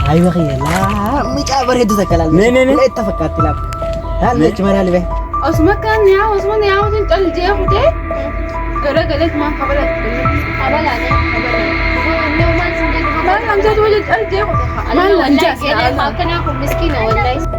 أيوة خير لا مش عبر هدو تكلم لا اتفقت لا هل مش مرالي به اسمك كان يا عثمان يا عثمان تقول دي أخوتي قالت ما خبرت خبر عليه ما نمزت وجد قال دي أخوتي ما ننجز ما كان يأكل مسكينة ولا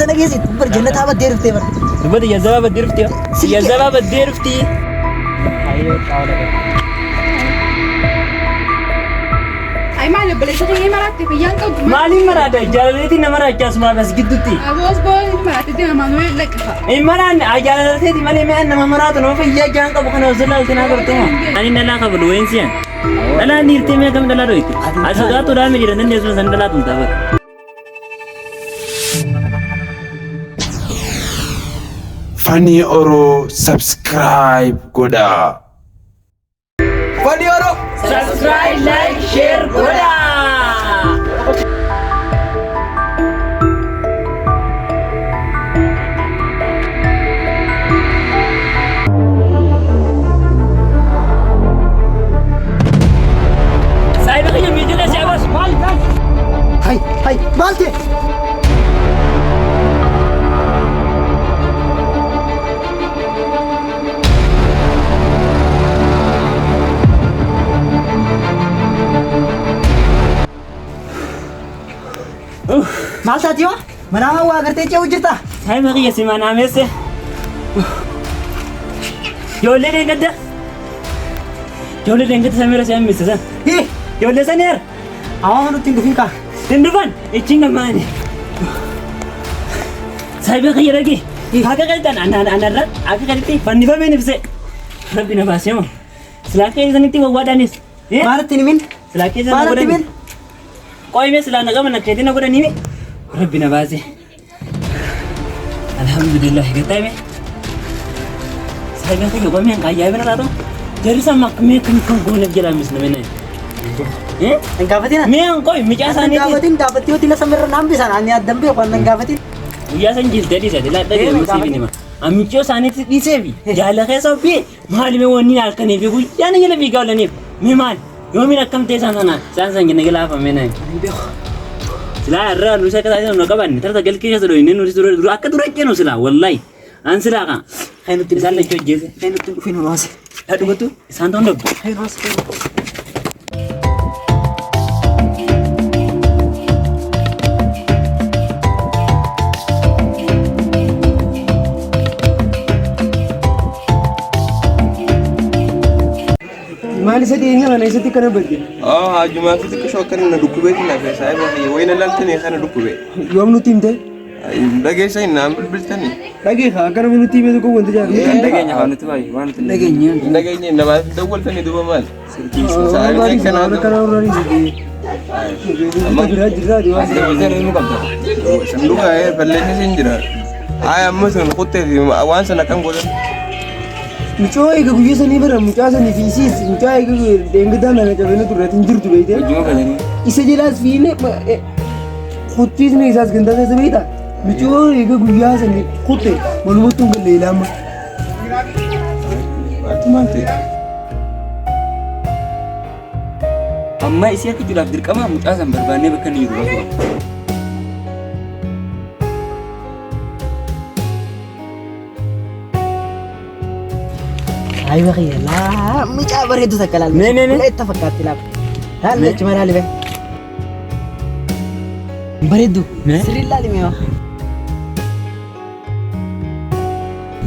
أنا جيت برجلة هذا بدير في تبر تبغى يا زلمة بدير فتي يا زلمة بدير فتي أيوة أي ما نبلي تغيي مراتي في يانك مالي مراتي جالتي نمرات جاسمها بس جدتي أبوس بول مراتي دي ما نوي لك إيه مران أجالتي مالي ما أنا مرات نو في يا جانك بخنا وصلنا وصلنا كرتوما أنا نلا قبل وين سيان أنا نيرتي ما كم دلار ويت أشوفها ترى مجرد نيجي نسمع سندلا تنتظر Fani Oro subscribe goda. Fani Oro subscribe like share goda. Saya bekerja video dah siapa? Hai malte मालता थियो मनावा हुआ करते क्या उजता Saya bekerja si mana mese? Jolle ni kada? Jolle ni kada samira saya mese san? हे Jolle san yaar? आवाज़ नु तिंग फिका Tindufan, icing namanya. Saya bekerja lagi. Agak kalian anak agak kalian fani fani ni bisa. Tapi nafas ya. Selagi ini sangat tiba wadanis. मारत नि मिन Selagi ini मारत मिन Kau ini selagi nak mana kerja nak buat ni. Rabbi nafas. Alhamdulillah kita ini. Saya bekerja kau yang kaya benar atau? Jadi sama kami kau nak jalan misal mana? Enggafatin Memang kau macam ni. Enggafatin tila samir naam bisa nanya dambe kau enggafatin Biasa jil tadi saja lah tadi mesti ni mah. Amikyo sana tu di sebi. Jalan ke sebi. Mahal me wani nak ni beku. Jangan ni lebih kau ni. Memang. Yo mina kam te sana. Sana ni gila apa mana? Sila arra nusa kata saya nak kawan. Terus gel kira selo ini nuris turun. Aku turun kena sila. Wallahi. Ansila kan. خير تلي Sala kau jeze. خير تلي فين الواس Aduh betul. Santai dong. خير واس مالي سدي هنا أنا سدي كنا بدي Hajuma kita kesho kan na dukube na fe sai ba ye wayna lantane kana dukube. يوم نتيم ده Dage sai na biltani. لقي خا كنا من نتيم ده كون تجار Dage nya hanu tuai wan tan. لقي نيا Dage nya na ba dawal tani duba mal. Sai مالي ne kana كنا وراني سدي أما جرا جرا ديوان sanduka e balle ni sinjira. Ay amma sun khotte wan sana kan godan. mucoo eega guyyaa sanii bara mucaa sanii fi isiis mucaa eega deengadaa nama cabana turreetiin jirtu beeyte isa jalaas fiine kuttiisni isaas gandaa keessa beeyta mucoo eega guyyaa sanii kutte walumatti hin galle ilaama Mante. Amma isi aku jual dirqama mucaa san barbaannee bakka inni jiru bakka. أيوة خير لا مش عبر هدو تكلم لا اتفقت لا هل مش مرالي به بردو سري الله لي ميوا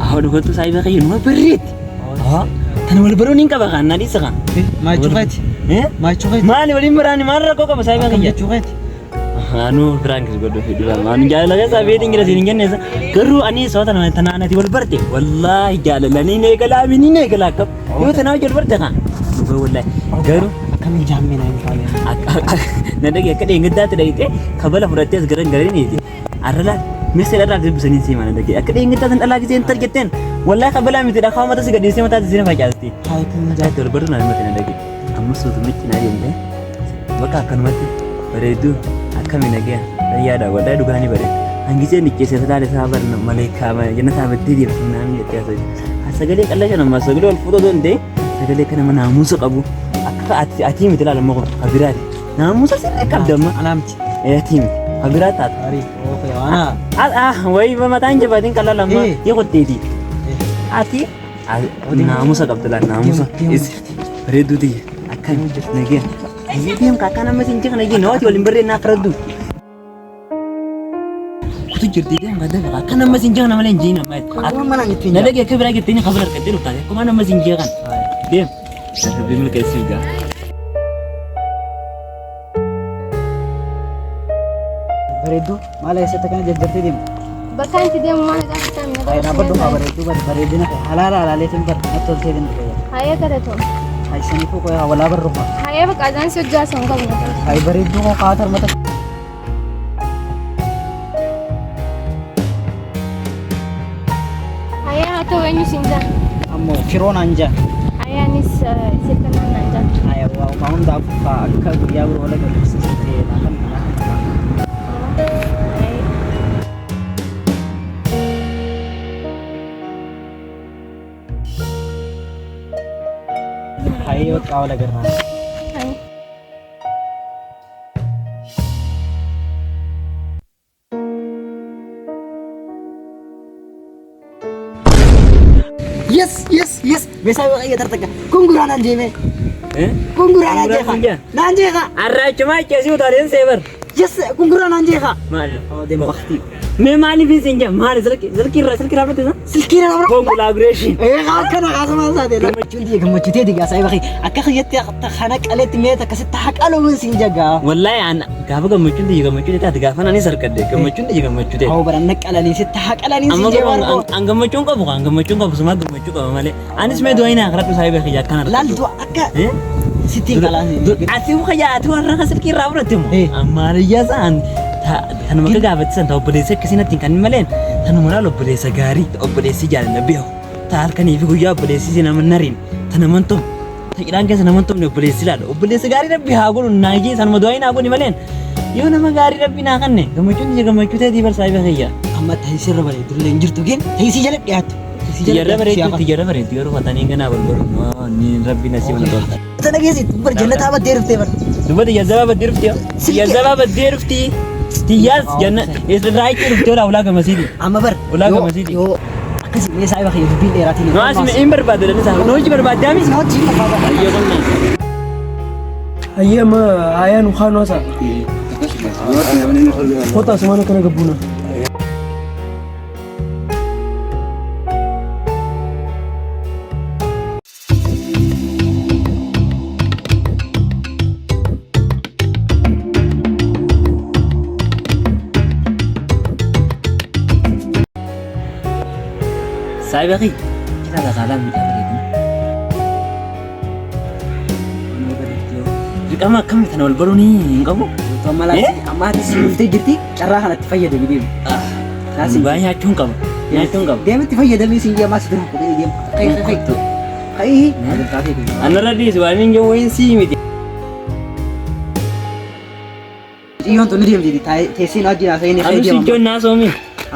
Ahod ko tu saya bekerja nu berit. Tanah wal baru ni kaba kan nadi sekan. ما تشوفت ما تشوفت Mali wali merani marra kok kaba saya bekerja. تشوفت Anu frank godo hidup. Anu jala lagi saya wedding kira sini kan nesa. Keru ani soalnya tanah nanti wal berte. Wallahi jala lani ne kala amini ne kala kap. Yo tanah wal berte kan. Wallahi. Keru كم جامعنا إن شاء الله nada ya kada ingat dah tidak itu. Kabala furatis garan garan ini. Arla مثل الرجل بسنين سيما ندك أكيد إنك تزن الله جزين ترجتين والله قبل أن يتدخل ما تسيق دي سيما تزين فجأتي هاي كم جاي تربرنا مثلا ندك أما صوت ميتنا اليوم ده بقى كان ماتي بريدو أكمل نجيا رياضة وده دوغاني بريد أنجزي نكيس يسدار سافر ملكة ما جنة سافر تيجي فينا من يتياسي سجلك الله جل ما سجلوا الفوتو دون ده سجلك أنا مناموس أبو أكا أتي مثل على المغرب خبرات ناموس سنة كم دم أنا أمتي يتيم خبرات Ari, okay, ana. وي بمتان جبادين كلا لما يقطيدي ati naamusa qabdala naamusa bareedduu ta'e akkan nagee ayyee kakkaan amma siin jeeqa nagee namooti waliin barree naaf raddu kutu jirti deem gadda akkan amma siin jeeqa namalee hin jiin amma Aku mana gitu na dhagee akka biraa jettee ni kabala argattee dhuftaate akkuma nama siin jeeqan deem rabbiin milkeessuu gaa Bareedu, malah saya tekan jajarte dem. Bakka inti deemu mana gaafa ta'an Ay nabaddu ka bareedu bareedu na halala halale tin bar atol se den ko. Hayya galatoo. Ay sani ko wala bar ruha. Hayya bakka azaan si hojjaa sun qabu. Ay bareedu ko kaatar mata. Hayya haa ta'u eenyu siin jaa? Ammo firoon anja. Hayyaanis sitti naan jaa. Ay wa ma hunda ka akka guyyaa biro wala galu siste na kan. Ay ka wala garna. Yes. Bisa ba kayo tartaga? Kungguran anje me. Kungguran anje ka. Nanje ka. arraachuma keessi utaaleen seebar Yes, kungguran anje ka. maali Oh, dem bakti. mee maaliif siin jaa maali silkii irraa fudhatte Silkira na bro. collaboration Kana kasama sa de. Gammachuuti diga sai bakhi. Akka khiyatti khana qaleti me ta kasit haqalo mun sin jaga. wallahi an gaafa gammachuun taate gaafa nani sarkadde gammachuun ta'e Hau baran naqalani sit haqalani sin amma jaga. an gammachuun qabu suma gammachuu qaba malee anis mee du'ayna akhiratti saahiba kiyya akkana Lal du akka sitti qalani. ati kiyya ati warra ka silkii irraa fudhatte moo Eh. ammaariyyaa sa'an tanuma ka gaafatisan ta obboleessa akkasinatti kan maleen tanuma laal obboleessa gaarii obboleessi jaalanna beeku ta halkanii fi guyyaa obboleessi nama nariin ta naman tom ta qidhaan keessa naman tomne obboleessi laala obboleessa gaarii rabbi haa godhu naajee sanuma du'ayna haa godhi maleen yoo nama gaarii rabbi naa kanne gammachuu ta'eetii bar saahiba kiyya Amma tahisirra bare dulle injirtu gen tahisi jala dhiyaatu. Tiyyaarra bareedu yeroo fatanii ganaa balbalu ni rabbi nasiiba na tolta. Tana geessi bar jannata baddee ruftee bar. Dubbata yazzabaa baddee rufti yazzabaa baddee rufti tiyyaas janna raayicii rufti olaa ulaa gamasiiti. Amma bar. Ulaa gamasiiti. Yoo akkasi mee saayiba kiyya dubbiin dheeraatiin. No asime in barbaade dani saa no hojii barbaade amis. Hojii barbaada. Ayyo qonna. Ayyee amma ayaan ukhaan wasa. Kota asumana kana gabbuna. Saahiba kiyya kita kakaalaan miidhaa bareedu. Dirqama akkamii kana wal baruu ni hin qabu. Amma ati si dhuftee jirti carraa kanatti fayyadami deemu. Baay'ee nyaachuun qaba. Deemitti fayyadamii siin jedhamaa si dura kudhanii deemu. Kai. Anarra dhiisi waan hin jiru wayin sii miti. Xiyyoon tun ni deemti teessiin hojii naa sayini Anu si ijoon naa soomi.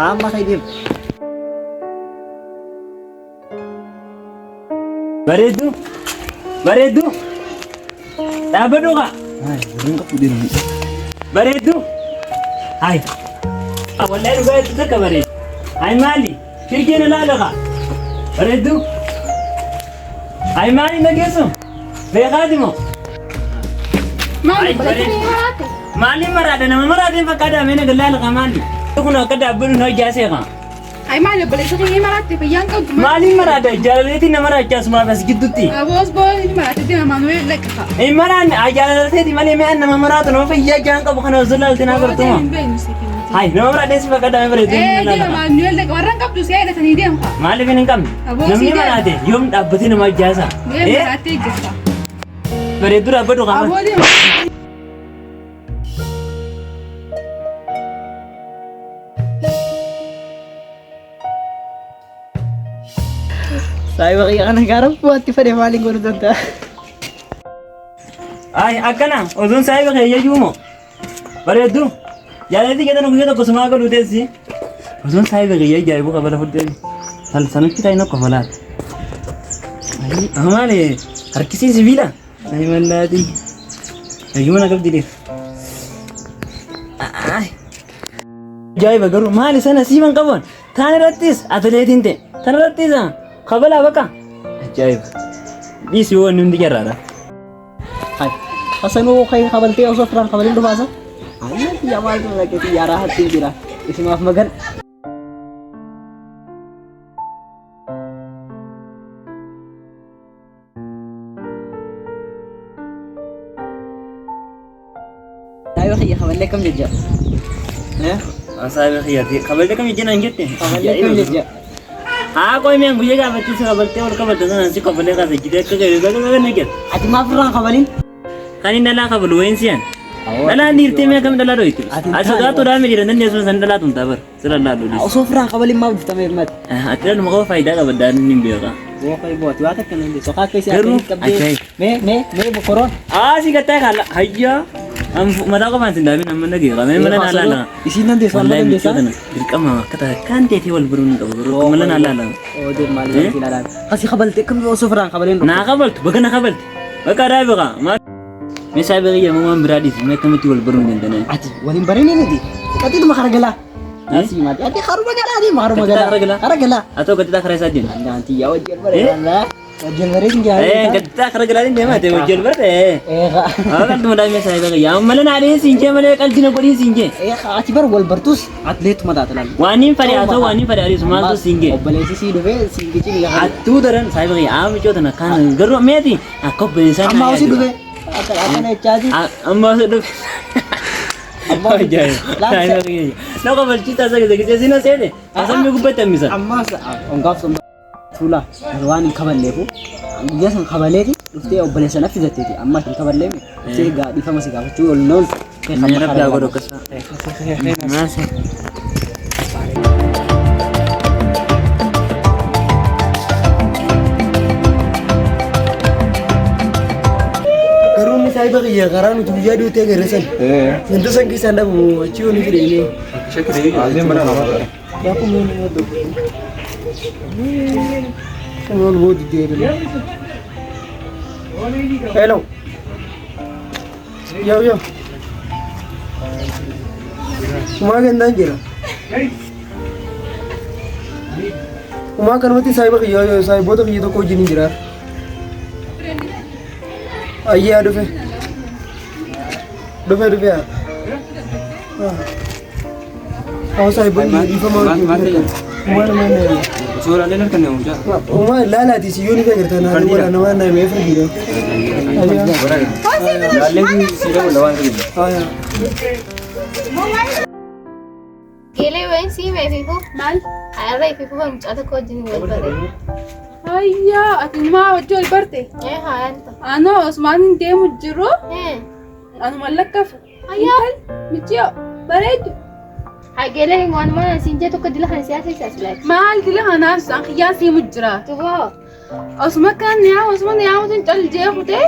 Amma kai deemu. Bareedu. Dhaabadhu kaa. Bareedu. Hai. Wallahi dhugaa itti takka bareedu. Hai maali? Shirkeen ilaala kaa. Bareedu. Hai maali nageessu? Beekaati moo? Maali bareedina maraate? Maali maraate nama maraateen fakkaata ameen galaala kaa maali? Kun akka dhaabbadhu na hojjaasee kaa. Ay maali obboleessa kee maraate fayyaan qabdu. Maali maraate jaalaleetiin nama raachasumaa bas gidduutti. Boos maraate deema Maanuweel laqqafa. Maraan jaalaleetiin malee mi'aan nama maraatu nama fayyaa jaan qabu kana osoo laalte naa gartuma. Hai nama maraatee si fakkaata ameen bareedu. Deema Maanuweel laqqa warraan qabdu si hidhatanii deemu kaa. Maaliif hin qabne? Namni maraate yoom dhaabbatee nama hojjaasa? Maraatee ejjetta. Bareedu dhaabbadhu qaama. Aboo deema. Saayiba kiyya kana gaara bu'aatti fedhe maaliin godhu danda'a? Ai akkana ozoon saayiba keeyya juumo. Bareedu. Jaalaleetii keetan guyyaa tokko sumaa godhu teessi. Ozoon saayiba keeyya ajaa'ibu qabala fuddeeni. Sanatti ta'in akka falaata. Ai maali harkisii sibiila. Ai mallaati. Hayyuma na qabdi deef. Ajaa'iba garuu maali sana siiman qaban taan irrattis atileetiin ta'e tan irrattis kabalaa bakka ajaa'iba dhiisii waan hundi jarraadha. Hai. Hasanuu kay kabaltee osoo firaan kabalin dhufaasa. Ayya biyya maaltu lakkee yaaraa hattiin jira. Isimaaf magan. Ayo khiyya kabalee kam jejja. Asaabii xiyyaati kabalee kam jennaan jette. Kabalee kam jejja. Haa qoy mi'aan guyyaa gaafachiisa kabaltee wal qabatte sanaan si kabalee kaasa jite akka gadi naqet. Ati maaf firaan kabalin? Kan inni dhalaa kabalu wayin siyaan. Dhalaa dhiirtee mee kam dhalaa dho'itu. Ati sodaatu dhaame jira nan yesuun san dhalaa tumtaa bar sira laaluu dhiis. Osoo firaan kabalin maaf dhuftame mati. Ati dhaluma qaba faayidaa qabaddaa inni hin beeka. Bookay booti waa takka nan deeso kaa keessi Garuu, qabdee. ajaa'iba. Mee bokoroon. Si gattaa kaala hayyaa. Mataa qofaan sin daabin amma nagee qabee mala naa laala. Isiin nan deeso amma nan deesaa. Dirqama akka taate kan teetee wal biruun hin qabu mala naa laala. Oo deem maali wanti ilaalaan. Kasi kabaltee kam osoo firaan kabalin Naa qabaltu bakka na qabalte bakka daa beekaa maal. Meeshaa beekiyya mamaan biraa dhiisi mee akkamitti wal biruun hin dandeenye. Ati waliin bareedee miti. Qatiiduma karagalaa. Asii maati. Ati haruma galaa adi haruma galaa. Karagalaa. Atoo gaddaa karaa isaa deemu. Nanti ya wajjin bareedaa. Wajjin bareedin jaalladha. Gaddaa karaa galaa deemaa ta'e wajjin bartee. Eegaa. Qaltuma daa meeshaa beekiyya mala naa dhiisi hin jee malee qaltina godhii siin jee. Eegaa ati bar wal bartus atleetuma taatalan. Waan hin fadhi atoo waan hin fadhi adiisu maaltu siin jee. Obboleessi sii dhufee siin gici ni Attuu daran saa beekiyya amma cootana kan garuu meeti akka obboleessaa Amma osii dhufee. Akkana jechaati. Amma osii dhufee. Amma Ajaa'iba. Nama balchiisaa isa gisa sina seene asammi gubbatti hammisa. Ammas ongaaf somba. Fuula waan hin kaballeefu guyyaa san kabaleeti dhuftee obboleessa naaf fidatteeti amma hin kaballeemi. See dhiifama si gaafachuu ol nool. Inni rabbi haa godhu akkasuma. Maasi. Garuu ni saayiba kiyya karaa nuti guyyaa dhiyootee agarreessan. Wanti san keessaa dhabu achii yoo ni fideenee. Aziin bara nama. Baakuu mee nama tokko. Kan ol boodi deebiin. Hello. Yoo. Kumaa kennaan jira. Kumaa kanumatti saayiba kiyya yoo saayiboota kiyya tokko wajjin hin jiraatu. Ayyaa dhufe. Hawasa iboonni dhiifama hojii. Suuraaleen harka nama mucaa. Uumaa laalaati si yoo ni fayyadatan haala wala namaa na mee fardii. Laalleen si dhabu lawaan ta'e. Geelee wayin sii meefifu maal? Ayarra ififu kan mucaa tokko wajjin wal bare. Hayyaa ati maa wajjin wal barte? Haayanta. Anoo Osmaan deemu jiru. Anuma lakkafu. Hayyaa michiyoo bareedu. Geelee waan mana siin jee tokko dila kan siyaasa isaas laati. Maal dila kanaaf isaan kiyyaa siimu jira. Tuboo. Osuma kan Osmaan yaa'uutiin cal jee kutee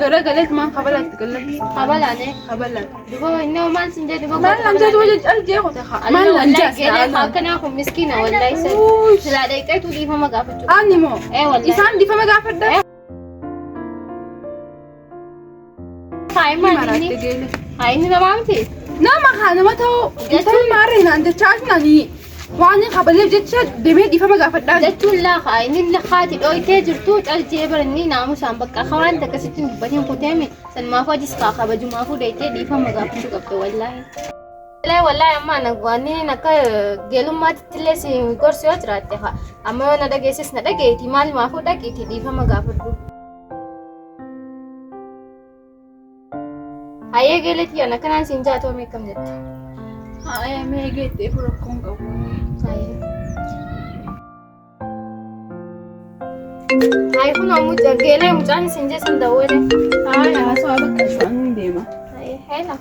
gara galeet maan kabalatti galatti. Kabalaane. Kabalan. Duboo inni maan siin jee duboo. Maal lamjaa wajjin cal jee kutee Maal lamjaa geelee akkanaa kun miskiina wallahi isa. Silaa dheeqeetu dhiifama gaafachuu. Ani moo Wallahi. isaan dhiifama gaafadha. Faayimaan inni. Inni namaa miti. Nama ta'uu intalli maarree naan dachaasnanii waan kabaleef jecha deemee dhiifama gaafadhaa. Jechuun laafa inni lakkaati dhooytee jirtu calcee baranni naamusaan bakka waan akkasitti dubbatiin kuteeme sanumaafuu ajis kaa kabajumaafuu dheeytee dhiifama gaafachuu qabde wallaahi. Wallaahi amma nagwaanni akka geelummaatti illee si gorsi yoo jiraatte amma yoo na dhageessis na dhageeti maalimaafuu dhaqiiti dhiifama gaafadhu. Hayyee geeletti yana kanaan siin jaatoo meeqam jette? Mee geettee rakkoon qabu. Hayi kun ammoo geelee mucaan siin jeesan dawwele. Haasawaa bakka isaan ni deema. Heela.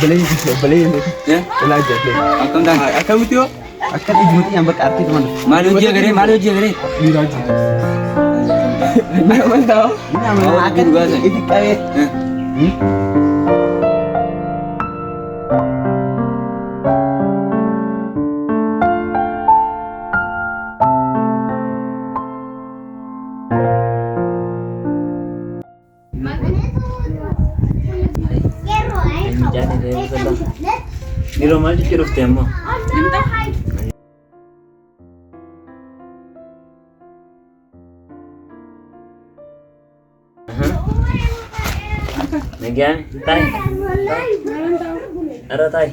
obboleeyyan ilaa jette. Akkam taate? Akkamitti yoo? Akka ijootii aan bakka argite mana. Maal hojii agaree? Maal hojii agaree? Dhiiraa jette. Inni amantaa hoo? Akka itti qabee. Niro maal jechuudha dhufte ammoo? Nagaan taai. Ara taai.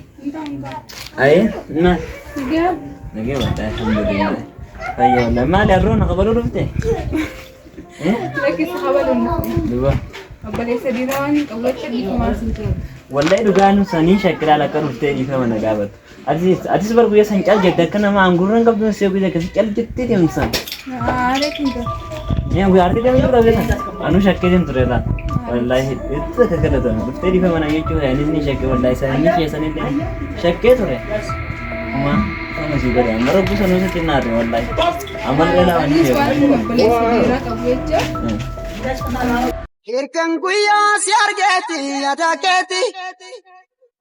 Aye, na. Nagaan wallahi alhamdulillah. Ayyo, maal arroon qabaluu dhufte? Lakkis qabaluun. Duba. Obboleessa diirawwan qablacha dhiifamaa sintii. Wallahi dhugaan sanii shakkilaa lakka dhuftee dhiifama na gaafatu. Atis bar guyyaa san caal jette akka nama aangurran qabdu see guyyaa akkasii caal jettee deemsan. Yaa guyyaa arti deemtu dha beekan. Anu shakkee deemtu reetaan. Wallahi itti akka kadhatame dhuftee dhiifama na jechuudha anis ni shakkee wallahi sanii keessan illee shakkee ture. Amma sama si godhe amma rabbu sanuu sitti naate wallahi. Amma dhalaa waan Anis waan obboleessa diiraa qabu jecha. Hirkan guyyaa si argeeti yaada keeti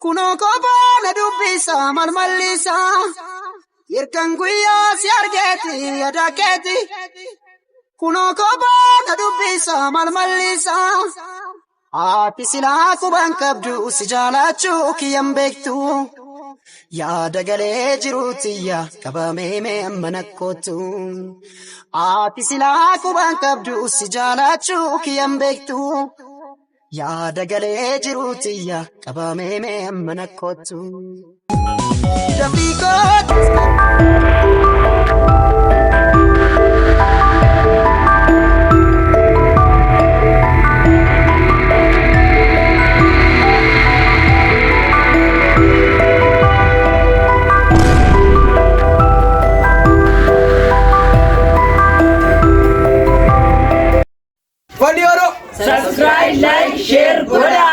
kunoo kophaa na dubbisa malmallisa. Hirkan guyyaa si argeeti yaada keeti kunoo kophaa na dubbisa malmallisa. Haati silaa quban qabdu si jaalachuu kiyyan beektu yaada galee jiruutiyya qabamee mee mana kootu. Haati silaa quban qabdu si jaalachuu kiyyan beektu yaada galee jiruutiyya qabamee mee mana kootu. Dafii kootu. Fadhi yeroo. subscribe, like, share, godha.